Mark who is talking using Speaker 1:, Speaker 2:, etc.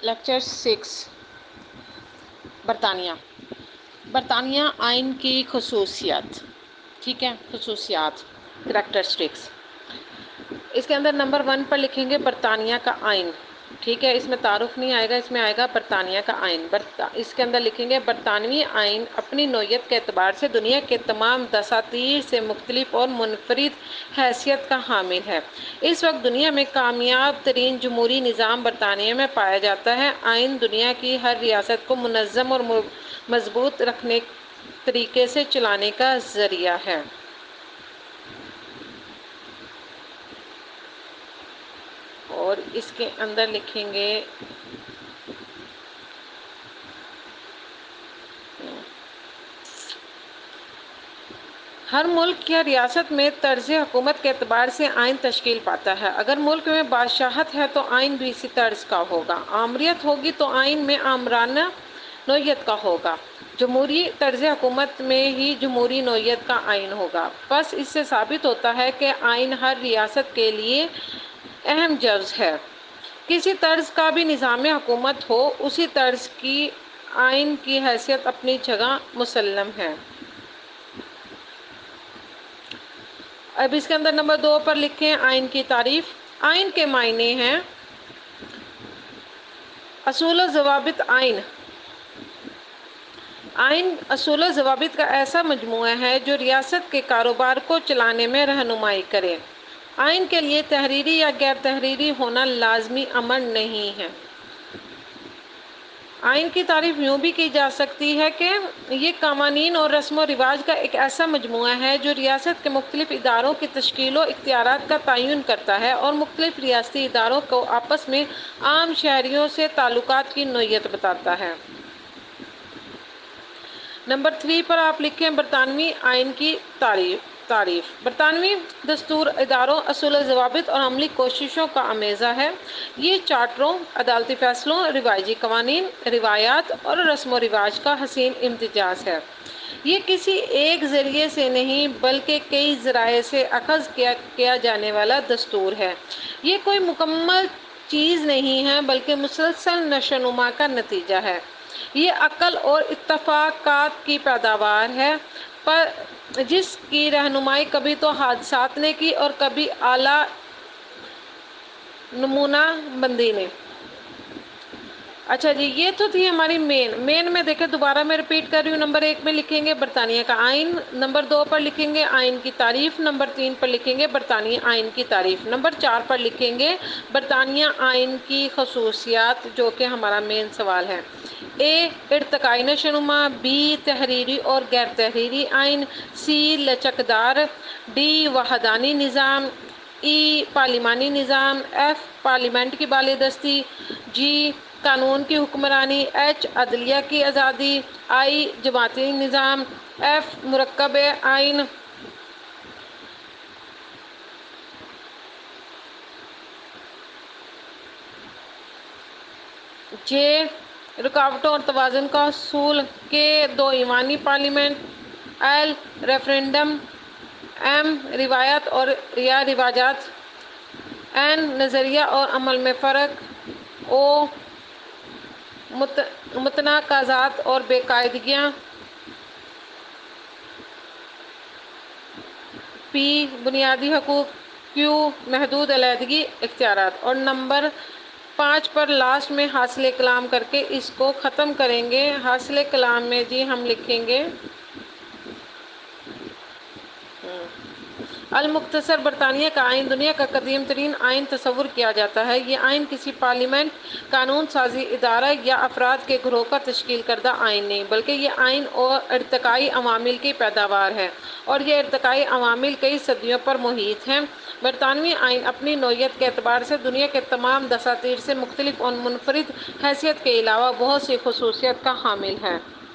Speaker 1: Lecture 6 برطانیہ برطانیہ آئین کی خصوصیات. ٹھیک ہے، خصوصیات، کریکٹرسٹکس. اس کے اندر نمبر 1 پر لکھیں گے برطانیہ کا آئین. ٹھیک ہے، اس میں تعارف نہیں آئے گا، اس میں آئے گا برطانیہ کا آئین. اس کے اندر لکھیں گے برطانوی آئین اپنی نوعیت کے اعتبار سے دنیا کے تمام دساتیر سے مختلف اور منفرد حیثیت کا حامل ہے. اس وقت دنیا میں کامیاب ترین جمہوری نظام برطانیہ میں پایا جاتا ہے. آئین دنیا کی ہر ریاست کو منظم اور مضبوط رکھنے طریقے سے چلانے کا ذریعہ ہے. اور اس کے اندر لکھیں گے ہر ملک یا ریاست میں طرز حکومت کے اعتبار سے آئین تشکیل پاتا ہے. اگر ملک میں بادشاہت ہے تو آئین بھی اسی طرز کا ہوگا. آمریت ہوگی تو آئین میں آمرانہ نوعیت کا ہوگا. جمہوری طرز حکومت میں ہی جمہوری نوعیت کا آئین ہوگا. بس اس سے ثابت ہوتا ہے کہ آئین ہر ریاست کے لیے اہم جز ہے. کسی طرز کا بھی نظام حکومت ہو، اسی طرز کی آئین کی حیثیت اپنی جگہ مسلم ہے. اب اس کے اندر نمبر 2 پر لکھیں آئین کی تعریف. آئین کے معنی ہیں اصول و ضوابط. آئین اصول و ضوابط کا ایسا مجموعہ ہے جو ریاست کے کاروبار کو چلانے میں رہنمائی کرے. آئین کے لیے تحریری یا غیر تحریری ہونا لازمی امر نہیں ہے. آئین کی تعریف یوں بھی کی جا سکتی ہے کہ یہ قوانین اور رسم و رواج کا ایک ایسا مجموعہ ہے جو ریاست کے مختلف اداروں کی تشکیل و اختیارات کا تعین کرتا ہے اور مختلف ریاستی اداروں کو آپس میں عام شہریوں سے تعلقات کی نوعیت بتاتا ہے. نمبر 3 پر آپ لکھیں برطانوی آئین کی تعریف. برطانوی دستور اداروں، اصول و ضوابط اور عملی کوششوں کا امیزہ ہے. یہ چارٹروں، عدالتی فیصلوں، رواجی قوانین، روایات اور رسم و رواج کا حسین امتزاج ہے. یہ کسی ایک ذریعے سے نہیں بلکہ کئی ذرائع سے اخذ کیا جانے والا دستور ہے. یہ کوئی مکمل چیز نہیں ہے بلکہ مسلسل نشوونما کا نتیجہ ہے. یہ عقل اور اتفاقات کی پیداوار ہے جس کی رہنمائی کبھی تو حادثات نے کی اور کبھی اعلیٰ نمونہ بندی نے. اچھا جی، یہ تو تھی ہماری مین میں دیکھیں دوبارہ میں ریپیٹ کر رہی ہوں. نمبر 1 میں لکھیں گے برطانیہ کا آئین. نمبر 2 پر لکھیں گے آئین کی تعریف. نمبر 3 پر لکھیں گے برطانوی آئین کی تعریف. نمبر 4 پر لکھیں گے برطانیہ آئین کی خصوصیات، جو کہ ہمارا مین سوال ہے. ارتقائی نشوونما. بی تحریری اور غیر تحریری آئین. سی لچکدار. ڈی وحدانی نظام. ای پارلیمانی نظام. ایف پارلیمنٹ کی بالادستی. جی قانون کی حکمرانی. ایچ عدلیہ کی آزادی. آئی جماعتی نظام. ایف مرکب آئین. جے رکاوٹوں اور توازن کا حصول. کے دو ایوانی پارلیمنٹ. L referendum. ایم روایات یا رواجات. این نظریہ اور عمل میں فرق. او متناقضات اور بے قاعدگیاں. پی بنیادی حقوق. کیو محدود علیحدگی اختیارات. اور نمبر 5 پر لاسٹ میں حاصل کلام کر کے اس کو ختم کریں گے. حاصل کلام میں جی ہم لکھیں گے المختصر. برطانیہ کا آئین دنیا کا قدیم ترین آئین تصور کیا جاتا ہے. یہ آئین کسی پارلیمنٹ، قانون سازی ادارہ یا افراد کے گروہ کا تشکیل کردہ آئین نہیں، بلکہ یہ آئین اور ارتقائی عوامل کی پیداوار ہے، اور یہ ارتقائی عوامل کئی صدیوں پر محیط ہیں. برطانوی آئین اپنی نوعیت کے اعتبار سے دنیا کے تمام دساتیر سے مختلف اور منفرد حیثیت کے علاوہ بہت سی خصوصیات کا حامل ہے.